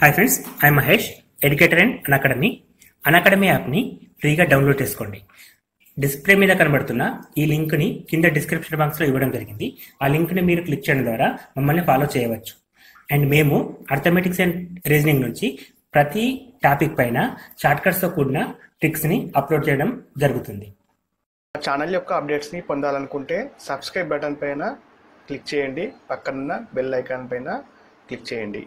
Hi friends, I Mahesh, educator and Unacademy యాప్ని ఫ్రీగా download చేసుకోండి. డిస్ప్లే మీద కనబడుతున్న ఈ లింక్ని కింద డిస్క్రిప్షన్ బాక్స్లో ఇవ్వడం జరిగింది. ఆ లింక్ని మీరు క్లిక్ చేయడం ద్వారా మమ్మల్ని ఫాలో చేయవచ్చు. అండ్ మేము అర్థమెటిక్స్ అండ్ రీజనింగ్ నుంచి ప్రతి టాపిక్ పైన షార్ట్కట్స్తో కూడిన ట్రిక్స్ని అప్లోడ్ చేయడం జరుగుతుంది. ఛానల్ యొక్క అప్డేట్స్ని పొందాలనుకుంటే సబ్స్క్రైబ్ బటన్ పైన క్లిక్ చేయండి, పక్కనున్న బెల్ ఐకాన్ పైన క్లిక్ చేయండి.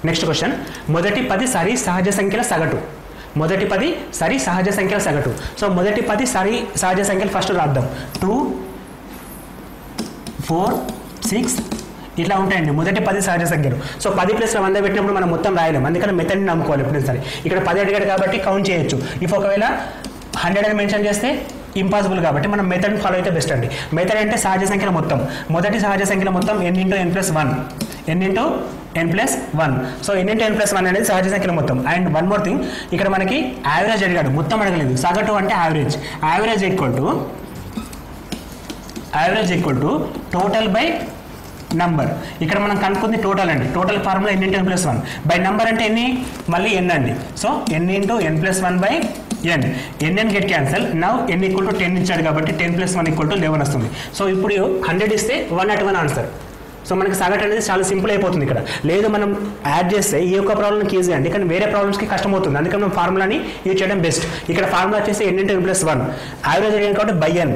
నెక్స్ట్ క్వశ్చన్, మొదటి 10 సరి సహజ సంఖ్యల సగటు. మొదటి 10 సరి సహజ సంఖ్యల సగటు. సో మొదటి 10 సరి సహజ సంఖ్యలు ఫస్ట్ రాద్దాం. 2, 4, 6 ఇట్లా ఉంటాయండి మొదటి 10 సహజ సంఖ్యలు. సో 10 ప్లస్ 100 పెట్టినప్పుడు మనం మొత్తం రాయలేం, అందుకని మెథడ్ని నమ్ముకోవాలి ఎప్పుడైనా సరే. ఇక్కడ 10 అడిగాడు కాబట్టి కౌంట్ చేయొచ్చు. ఇఫ్ ఒకవేళ 100 అని మెన్షన్ చేస్తే ఇంపాసిబుల్ కాబట్టి మనం మెథడ్ని ఫాలో అయితే బెస్ట్ అండి. మెథడ్ అంటే సహజ సంఖ్యల మొత్తం, మొదటి సహజ సంఖ్యల మొత్తం n × n+1, n × n+1. So n × n+1 అనేది సహజ సంఖ్యల మొత్తం. అండ్ వన్ మోర్ థింగ్, ఇక్కడ మనకి యావరేజ్ అడిగాడు, మొత్తం అడగలేదు. సగటు అంటే average. Average equal to total by number. ఇక్కడ మనం కనుక్కుంది టోటల్ అండి. Total formula n × n+1 by number అంటే ఎన్ని, మళ్ళీ n అండి. So n × n+1 by n. n get cancel. Now n = 10 ఇచ్చాడు కాబట్టి 10 + 1 = 11 వస్తుంది. సో ఇప్పుడు 100 ఇస్తే 1/1 ఆన్సర్. సో మనకి సగటు అనేది చాలా సింపుల్ అయిపోతుంది. ఇక్కడ లేదు మనం యాడ్ చేస్తే ఈ యొక్క ప్రాబ్లమ్కి ఈజీ అండి, కానీ వేరే ప్రాబ్లమ్స్కి కష్టం అవుతుంది. అందుకని మనం ఫార్ములాని యూజ్ చేయడం బెస్ట్. ఇక్కడ ఫార్ములా వచ్చేసి n × n+1, యావరేజ్ అడిగాను కాబట్టి by n.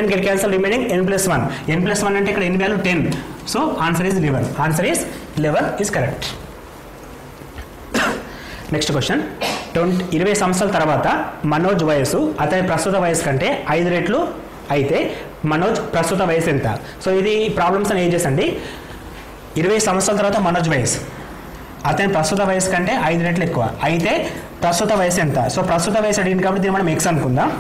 n get cancel, remaining n+1. n+1 అంటే ఇక్కడ n value 10. So answer is 11. Answer is 11 is correct. Next question, 20 సంవత్సరాల తర్వాత మనోజ్ వయసు అతని ప్రస్తుత వయసు కంటే 5 రెట్లు అయితే మనోజ్ ప్రస్తుత వయసు ఎంత? సో ఇది ప్రాబ్లమ్స్ అని ఏజెస్ అండి. 20 సంవత్సరాల తర్వాత మనోజ్ వయసు అతని ప్రస్తుత వయసు కంటే 5 రెట్లు ఎక్కువ అయితే ప్రస్తుత వయసు ఎంత? సో ప్రస్తుత వయసు అడిగింది కాబట్టి దీన్ని మనం ఎక్స్ అనుకుందాం.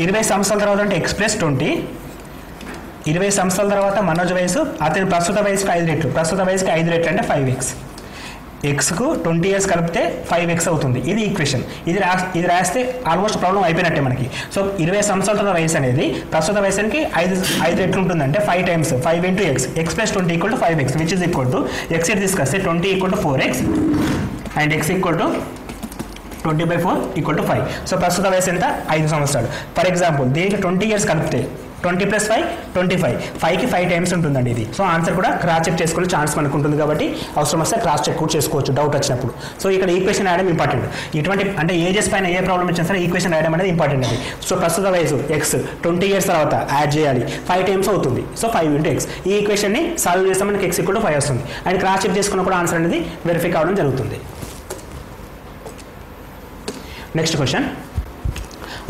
20 సంవత్సరాల తర్వాత అంటే x + 20. 20 సంవత్సరాల తర్వాత మనోజ్ వయసు అతని ప్రస్తుత వయసుకు 5 రెట్లు. ప్రస్తుత వయసుకి 5 రెట్లు అంటే 5x. ఎక్స్కు 20 years కలిపితే 5x అవుతుంది. ఇది ఈక్వేషన్. ఇది రాస్తే ఆల్మోస్ట్ ప్రాబ్లం అయిపోయినట్టే మనకి. సో 20 సంవత్సరాల వయసు అనేది ప్రస్తుత వయసుకి 5 రెట్లు ఉంటుందంటే 5 times 5 × x. x + 20 = 5x, which is equal to x తీసుకొస్తే 20 = 4x అండ్ x = 20/4 = 5. సో ప్రస్తుత వయసు ఎంత? 5 సంవత్సరాలు. ఫర్ ఎగ్జాంపుల్ దీనికి 20 years కలిపితే 20 + 5 25. 5కి 5 times ఉంటుందండి ఇది. సో ఆన్సర్ కూడా క్రాస్ చెక్ చేసుకునే ఛాన్స్ మనకు ఉంటుంది కాబట్టి అవసరం వస్తే క్రాస్ చెక్ కూడా చేసుకోవచ్చు డౌట్ వచ్చినప్పుడు. సో ఇక్కడ ఈక్వేషన్ రాయడం ఇంపార్టెంట్. ఇటువంటి అంటే ఏజెస్ పైన ఏ ప్రాబ్లం వచ్చినా సరే ఈక్వేషన్ రాయడం అనేది ఇంపార్టెంట్ అండి. సో ప్రస్తుత వయసు x 20 years తర్వాత యాడ్ చేయాలి, 5 times అవుతుంది. So 5 × x. ఈ ఈక్వేషన్ని సాల్వ్ చేస్తే మనకి x = 5 వస్తుంది. అండ్ క్రాస్ చెక్ చేసుకున్న కూడా ఆన్సర్ అనేది వెరిఫై కావడం జరుగుతుంది. నెక్స్ట్ క్వశ్చన్,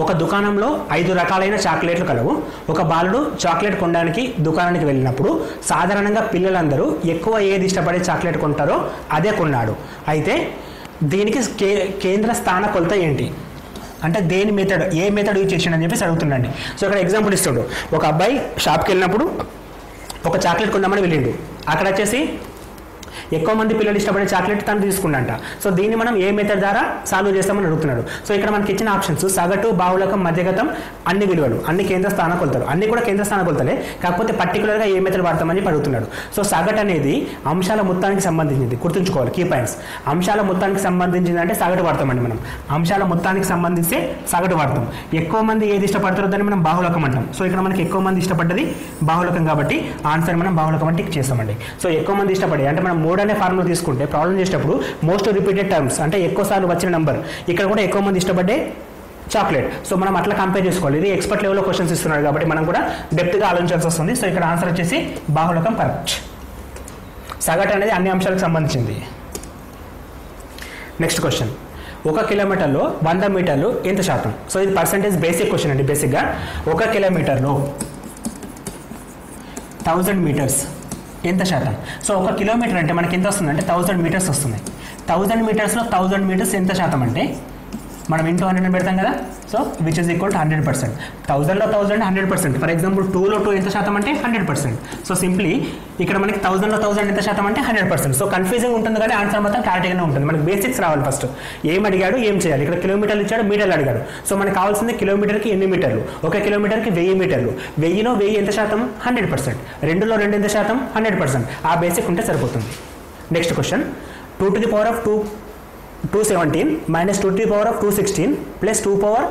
ఒక దుకాణంలో 5 రకాలైన చాక్లెట్లు కలవు. ఒక బాలుడు చాక్లెట్ కొనడానికి దుకాణానికి వెళ్ళినప్పుడు సాధారణంగా పిల్లలందరూ ఎక్కువ ఏది ఇష్టపడే చాక్లెట్ కొంటారో అదే కొన్నాడు. అయితే దీనికి కేంద్ర స్థాన కొలత ఏంటి? అంటే దేని మెథడ్, ఏ మెథడ్ యూజ్ చేసిండని చెప్పేసి అడుగుతుండండి. సో ఇక్కడ ఎగ్జాంపుల్ ఇస్తుండు. ఒక అబ్బాయి షాప్కి వెళ్ళినప్పుడు ఒక చాక్లెట్ కొందామని వెళ్ళిండు. అక్కడ వచ్చేసి ఎక్కువ మంది పిల్లలు ఇష్టపడే చాక్లెట్ తను తీసుకున్నట. సో దీన్ని మనం ఏ మెథడ్ ద్వారా సాల్వ్ చేస్తామని అడుగుతున్నాడు. సో ఇక్కడ మనకి ఇచ్చిన ఆప్షన్స్ సగటు, బాహుళకం, మధ్యగతం, అన్ని విలువలు, అన్ని కేంద్ర స్థాన కొలతలు. అన్ని కూడా కేంద్ర స్థాన కొలతలే, కాకపోతే పర్టికులర్గా ఏ మెథడ్ వాడతామని అడుగుతున్నాడు. సో సగటు అనేది అంశాల మొత్తానికి సంబంధించింది, గుర్తుంచుకోవాలి కీ పాయింట్స్. అంశాల మొత్తానికి సంబంధించింది అంటే సగటు వాడతామండి మనం. అంశాల మొత్తానికి సంబంధించి సగటు వాడతాం. ఎక్కువ మంది ఏది ఇష్టపడతారో దాన్ని మనం బాహుళకం అంటాం. సో ఇక్కడ మనకి ఎక్కువ మంది ఇష్టపడ్డది బాహుళకం కాబట్టి ఆన్సర్ మనం బాహుళకం అంటే టిక్ చేస్తామండి. సో ఎక్కువ మంది ఇష్టపడే అంటే మనం 3 అనే ఫార్ములా తీసుకుంటే ప్రాబ్లం చేసేటప్పుడు మోస్ట్ రిపీటెడ్ టర్మ్స్ అంటే ఎక్కువ సార్లు వచ్చిన నెంబర్, ఇక్కడ కూడా ఎక్కువ మంది ఇష్టపడే చాక్లెట్. సో మనం అట్లా కంపేర్ చేసుకోవాలి. ఇది ఎక్స్పర్ట్ లెవెల్లో క్వశ్చన్స్ ఇస్తున్నారు కాబట్టి మనం కూడా డెప్త్గా ఆలోచించాల్సి వస్తుంది. సో ఇక్కడ ఆన్సర్ వచ్చేసి బాహుళకం కరెక్ట్. సగటు అనేది అన్ని అంశాలకు సంబంధించింది. నెక్స్ట్ క్వశ్చన్, 1 కిలోమీటర్లో 100 మీటర్లు ఎంత శాతం? సో ఇది పర్సెంటేజ్ బేసిక్ క్వశ్చన్ అండి. బేసిక్గా 1 కిలోమీటర్లో 1000 meters ఎంత శాతం? సో 1 కిలోమీటర్ అంటే మనకి ఎంత వస్తుంది అంటే 1000 meters వస్తుంది. 1000 metersలో 1000 meters ఎంత శాతం అంటే మనం ఇంటూ 100 అని పెడతాం కదా. So which is equal to 100%. 1000లో 1000 100%. For example 2లో 2 ఎంత శాతం అంటే 100%. సో సింప్లీ ఇక్కడ మనకి 1000లో 1000 ఎంత శాతం అంటే 100%. సో కన్ఫ్యూజింగ్ ఉంటుంది కానీ ఆన్సర్ మాత్రం క్లారిటీగానే ఉంటుంది. మనకి బేసిక్స్ రావాలి ఫస్ట్. ఏం అడిగాడు, ఏం చేయాలి. ఇక్కడ కిలోమీటర్లు ఇచ్చాడు, మీటర్లు అడిగాడు. సో మనకు కావాల్సింది కిలోమీటర్కి ఎన్ని మీటర్లు, ఒక కిలోమీటర్కి 1000 మీటర్లు. 1000లో 1000 ఎంత శాతం 100%. 2లో 2 ఎంత శాతం 100%. ఆ బేసిక్ ఉంటే సరిపోతుంది. Next question 2 to the power of 217 minus 2 to the power of 216 plus 2 power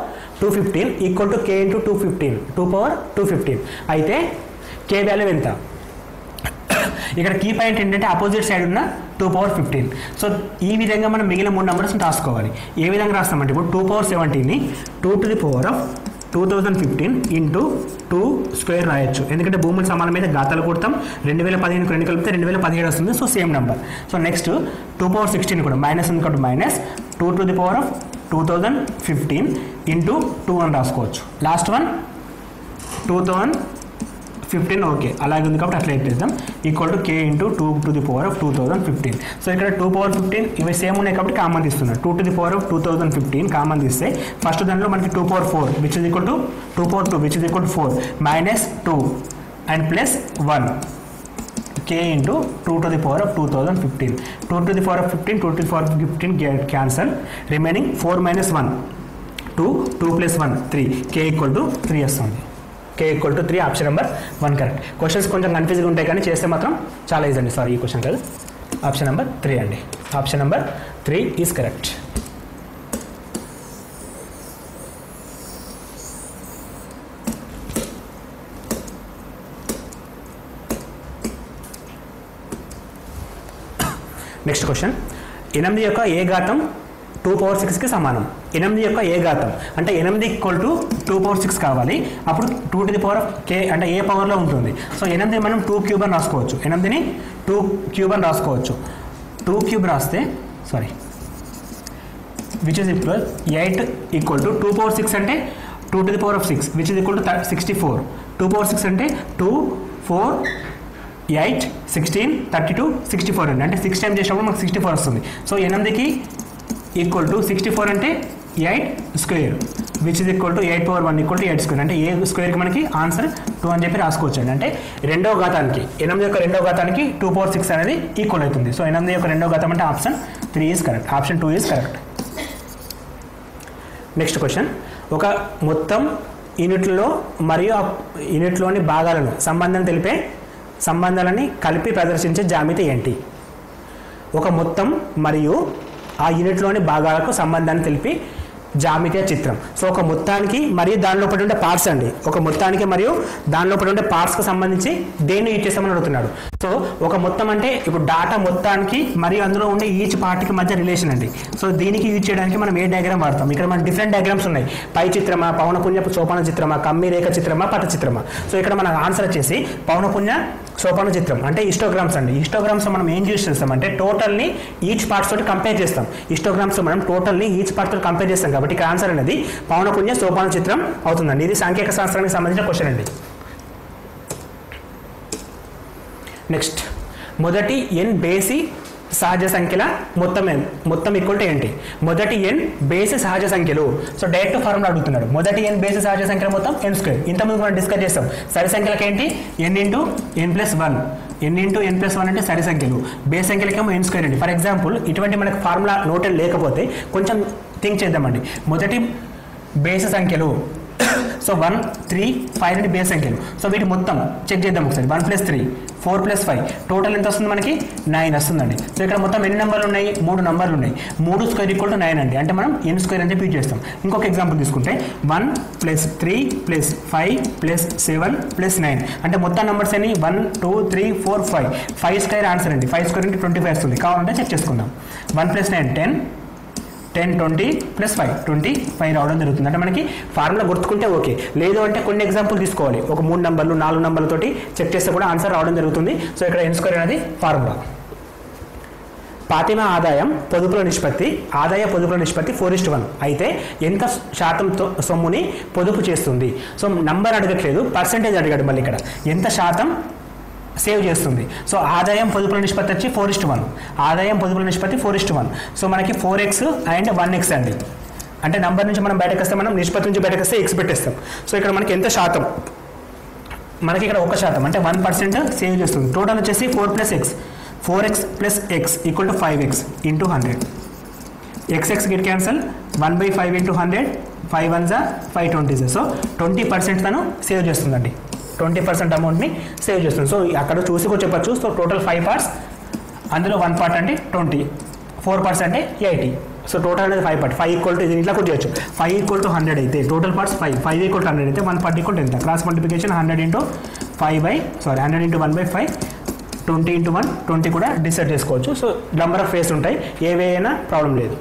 215 equal to k into 215 2 power 215. అయితే k వాల్యూ ఎంత? ఇక్కడ కీ పాయింట్ ఏంటంటే అపోజిట్ సైడ్ ఉన్న 2 power 15. సో ఈ విధంగా మనం మిగిలిన 3 నెంబర్స్ రాసుకోవాలి. ఏ విధంగా రాస్తామంటే ఇప్పుడు 2 power 17ని 2 to the power of 2015 into 2 square రాయొచ్చు. ఎందుకంటే భూముల సమానం మీద ఘాతాలు కొడతాం. 2015 2 కలిపితే 2017 వస్తుంది. So same number. So next 2 power 16 కూడా మైనస్ ఉంది కాబట్టి minus 2 to the power of 2015 into 2 అని రాసుకోవచ్చు. లాస్ట్ వన్ 2015 ఓకే అలాగే ఉంది కాబట్టి అట్లా ఎట్టేద్దాం. Equal to k into 2 to the power of 2015. So ఇక్కడ 2 power 15 ఇవి సేమ్ ఉన్నాయి కాబట్టి కామన్ తీస్తున్నాడు. 2 to the power of 2015 common తీస్తే ఫస్ట్ దాంట్లో మనకి 2 power 4 which is equal to 2 power 2 which is equal to 4 minus 2 and plus 1 k into 2 to the power of 2015. 2 to the power of 15 2 to the power of 15 get cancel. Remaining 4 minus 1 2 plus 1 3 k equal to 3 వస్తుంది. k equal to 3 option number 1 correct. Questions కొంచెం కన్ఫ్యూజ్గా ఉంటాయి కానీ చేస్తే మాత్రం చాలా easy అండి. Sorry ఈ question కాదు, ఆప్షన్ నెంబర్ 3 అండి. Option number 3 is correct. Next question 8 యొక్క ఏ ఘాతం 2 power 6కి సమానం. 8 యొక్క ఏ ఘాతం అంటే 8 ఈక్వల్ టు 2 power 6 కావాలి. అప్పుడు 2 to the power of k అంటే ఏ పవర్లో ఉంటుంది. సో 8 మనం 2 క్యూబ్ అని రాసుకోవచ్చు. 8ని 2 క్యూబ్ అని రాసుకోవచ్చు. 2 క్యూబ్ రాస్తే sorry which is equal 8 equal to 2 power 6 అంటే 2 to the power of 6 which is equal to 64. 2 power 6 అంటే 2 4 8 16 32 64 అండి. అంటే 6 టైం చేసినప్పుడు మనకు 64 వస్తుంది. సో 8కి ఈక్వల్ టు 64 అంటే 8 square which is equal to 8 power 1 equal to 8 square. అంటే ఏ స్క్వేర్కి మనకి ఆన్సర్ 2 అని చెప్పి రాసుకోవచ్చు అండి. అంటే రెండవ ఘాతానికి 8 యొక్క రెండవ ఘాతానికి 2 power 6 అనేది ఈక్వల్ అవుతుంది. సో 8 యొక్క రెండవ ఘాతం అంటే option 3 is correct. Option 2 is correct. Next question ఒక మొత్తం యూనిట్లో మరియు ఆ యూనిట్లోని భాగాలను సంబంధం తెలిపే సంబంధాలని కలిపి ప్రదర్శించే జ్యామితి ఏంటి? ఒక మొత్తం మరియు ఆ యూనిట్లోని భాగాలకు సంబంధాన్ని తెలిపి జామితీయ చిత్రం. సో ఒక మొత్తానికి మరియు దానిలో ఉండే పార్ట్స్ అండి. ఒక మొత్తానికి మరియు దానిలో ఉండే పార్ట్స్కి సంబంధించి దేన్ని యూజ్ చేస్తామని అడుగుతున్నాడు. సో ఒక మొత్తం అంటే ఇప్పుడు డాటా మొత్తానికి మరియు అందులో ఉండే ఈచ్ పార్ట్కి మధ్య రిలేషన్ అండి. సో దీనికి యూజ్ చేయడానికి మనం ఏ డయాగ్రామ్ వాడతాం? ఇక్కడ మన డిఫరెంట్ డయాగ్రామ్స్ ఉన్నాయి. పై చిత్రమా, పౌనపుణ్యపు సోపాన చిత్రమా, కమ్మి రేఖ చిత్రమా, పట చిత్రమా. సో ఇక్కడ మన ఆన్సర్ వచ్చేసి పౌనపుణ్య సోపాన చిత్రం అంటే హిస్టోగ్రామ్స్ అండి. హిస్టోగ్రామ్స్ మనం ఏం యూజ్ చేస్తామంటే టోటల్ని ఈచ్ పార్ట్స్ తోటి కంపేర్ చేస్తాం. హిస్టోగ్రామ్స్ మనం టోటల్ని ఈచ్ పార్ట్ తోటి కంపేర్ చేస్తాం కాబట్టి ఇక్కడ ఆన్సర్ అనేది పౌనపుణ్య సోపాన చిత్రం అవుతుందండి. ఇది సాంఖ్యక శాస్త్రానికి సంబంధించిన క్వశ్చన్ అండి. నెక్స్ట్ మొదటి ఎన్ బేసి సహజ సంఖ్యల మొత్తం ఈక్వల్ టు ఏంటి? మొదటి ఎన్ బేసి సహజ సంఖ్యలు. సో డైరెక్ట్ ఫార్ములా అడుగుతున్నాడు. మొదటి ఎన్ బేసి సహజ సంఖ్యల మొత్తం ఎన్ స్క్వేర్. ఇంతకుముందు మనం డిస్కస్ చేస్తాం. సరి సంఖ్యలకి ఏంటి? ఎన్ ఇంటూ ఎన్ ప్లస్ 1. ఎన్ ఇంటూ ఎన్ ప్లస్ 1 అంటే సరి సంఖ్యలు. బేస్ సంఖ్యలకేమో ఎన్ స్క్వేర్ అండి. ఫర్ ఎగ్జాంపుల్ ఇటువంటి మనకు ఫార్ములా నోటెడ్ లేకపోతే కొంచెం థింక్ చేద్దామండి. మొదటి బేసి సంఖ్యలు సో 1 3 5 నుండి బేస్ సంఖ్యలు. సో వీటి మొత్తం చెక్ చేద్దాం ఒకసారి. 1 + 3 4 + 5 టోటల్ ఎంత వస్తుంది మనకి? 9 వస్తుందండి. సో ఇక్కడ మొత్తం ఎన్ని నెంబర్లు ఉన్నాయి? 3 నెంబర్లు ఉన్నాయి. 3 స్క్వేర్ ఈక్వల్ టు 9 అండి. అంటే మనం ఎన్ స్క్వేర్ అని చెప్పి యూజ్ చేస్తాం. ఇంకొక ఎగ్జాంపుల్ తీసుకుంటే 1 + 3 + 5 + 7 + 9 అంటే మొత్తం నెంబర్స్ అన్ని 1 2 3 4 5 5 స్క్వేర్ ఆన్సర్ అండి. 5 స్క్వేర్ అంటే 25 వస్తుంది. కావాలంటే చెక్ చేసుకుందాం. 1 + 9 10 10 20 + 5 25 రావడం జరుగుతుంది. అంటే మనకి ఫార్ములా గుర్తుకుంటే ఓకే. లేదు అంటే కొన్ని ఎగ్జాంపుల్ తీసుకోవాలి. ఒక 3 నెంబర్లు 4 నెంబర్లతోటి చెక్ చేస్తే కూడా ఆన్సర్ రావడం జరుగుతుంది. సో ఇక్కడ ఎన్ స్క్వేర్ అనేది ఫార్ములా. ఫాతిమా ఆదాయ పొదుపుల నిష్పత్తి 4:1 అయితే ఎంత శాతంతో సొమ్ముని పొదుపు చేస్తుంది? సో నంబర్ అడగట్లేదు, పర్సెంటేజ్ అడిగాడు. మళ్ళీ ఇక్కడ ఎంత శాతం సేవ్ చేస్తుంది. సో ఆదాయం పొదుపుల నిష్పత్తి వచ్చి 4:1. ఆదాయం పొదుపుల నిష్పత్తి 4:1. సో మనకి 4x అండ్ 1x అండి. అంటే నెంబర్ నుంచి మనం బయటకు వస్తే మనం నిష్పత్తి నుంచి బయటకు వస్తే ఎక్స్ పెట్టేస్తాం. సో ఇక్కడ మనకి ఎంత శాతం, మనకి ఇక్కడ 1% అంటే 1% సేవ్ చేస్తుంది. టోటల్ వచ్చేసి 4 + x 4x + x = 5x × 100. x Git cancel 1/5 × 100 5 1s 5 20s. So 20% తను సేవ్ చేస్తుందండి, 20% అమౌంట్ని సేవ్ చేస్తుంది. సో అక్కడ చూసి కూడా చెప్పచ్చు. సో టోటల్ 5 పార్ట్స్, అందులో 1 పార్ట్ అంటే 20, 4 పార్ట్స్ అంటే 80. సో టోటల్ అనేది 5 పార్ట్. 5 = ఇది ఇట్లా కూడా చేయొచ్చు. 5 = 100 అయితే టోటల్ పార్ట్స్ 5 = 100 అయితే 1 పార్ట్ = ఎంత? క్రాస్ మల్టిప్లికేషన్ 100 × 1/5 20 × 1 20 కూడా డిసైడ్ చేసుకోవచ్చు. సో నెంబర్ ఆఫ్ ఫేస్ ఉంటాయి, ఏవైనా ప్రాబ్లం లేదు.